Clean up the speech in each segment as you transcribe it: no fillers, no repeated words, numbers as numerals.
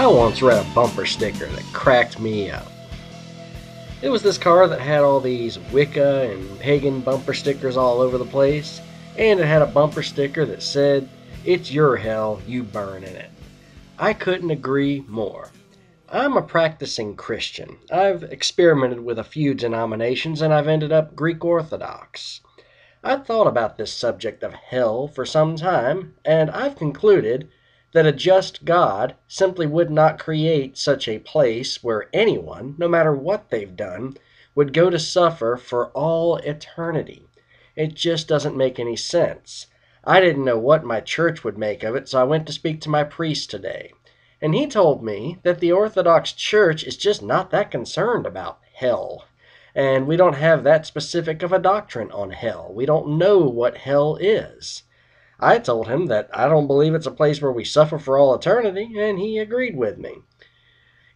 I once read a bumper sticker that cracked me up. It was this car that had all these Wicca and pagan bumper stickers all over the place, and it had a bumper sticker that said, "It's your hell, you burn in it." I couldn't agree more. I'm a practicing Christian. I've experimented with a few denominations and I've ended up Greek Orthodox. I've thought about this subject of hell for some time, and I've concluded that a just God simply would not create such a place where anyone, no matter what they've done, would go to suffer for all eternity. It just doesn't make any sense. I didn't know what my church would make of it, so I went to speak to my priest today. And he told me that the Orthodox Church is just not that concerned about hell. And we don't have that specific of a doctrine on hell. We don't know what hell is. I told him that I don't believe it's a place where we suffer for all eternity, and he agreed with me.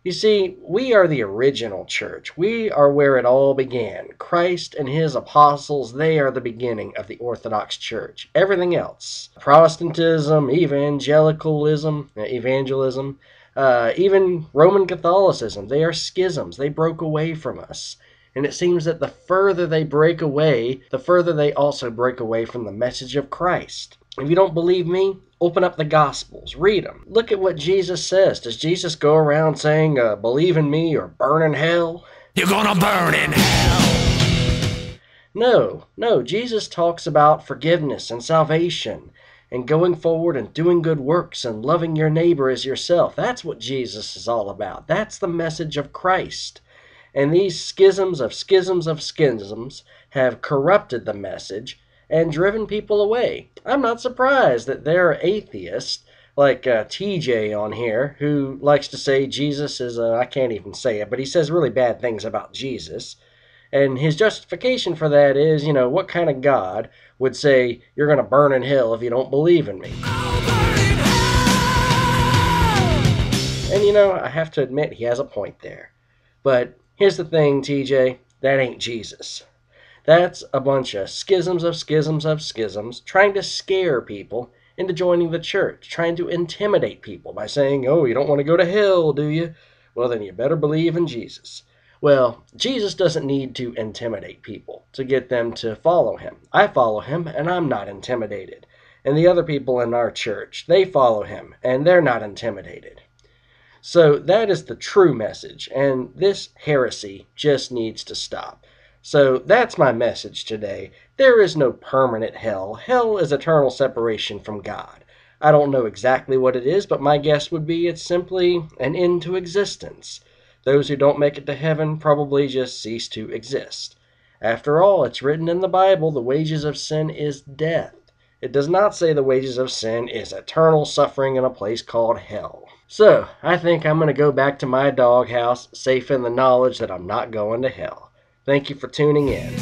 You see, we are the original church. We are where it all began. Christ and his apostles, they are the beginning of the Orthodox Church. Everything else, Protestantism, evangelism, even Roman Catholicism, they are schisms. They broke away from us. And it seems that the further they break away, the further they also break away from the message of Christ. If you don't believe me, open up the Gospels, read them. Look at what Jesus says. Does Jesus go around saying, believe in me or burn in hell? You're gonna burn in hell! No, Jesus talks about forgiveness and salvation and going forward and doing good works and loving your neighbor as yourself. That's what Jesus is all about. That's the message of Christ. And these schisms have corrupted the message and driven people away. I'm not surprised that there are atheists like TJ on here who likes to say Jesus is, I can't even say it, but he says really bad things about Jesus. And his justification for that is, what kind of God would say, you're going to burn in hell if you don't believe in me? And I have to admit, he has a point there. But here's the thing, TJ, that ain't Jesus. That's a bunch of schisms trying to scare people into joining the church, trying to intimidate people by saying, oh, you don't want to go to hell, do you? Well, then you better believe in Jesus. Well, Jesus doesn't need to intimidate people to get them to follow him. I follow him, and I'm not intimidated. And the other people in our church, they follow him, and they're not intimidated. So that is the true message, and this heresy just needs to stop. So that's my message today. There is no permanent hell. Hell is eternal separation from God. I don't know exactly what it is, but my guess would be it's simply an end to existence. Those who don't make it to heaven probably just cease to exist. After all, it's written in the Bible, the wages of sin is death. It does not say the wages of sin is eternal suffering in a place called hell. So, I think I'm going to go back to my doghouse, safe in the knowledge that I'm not going to hell. Thank you for tuning in.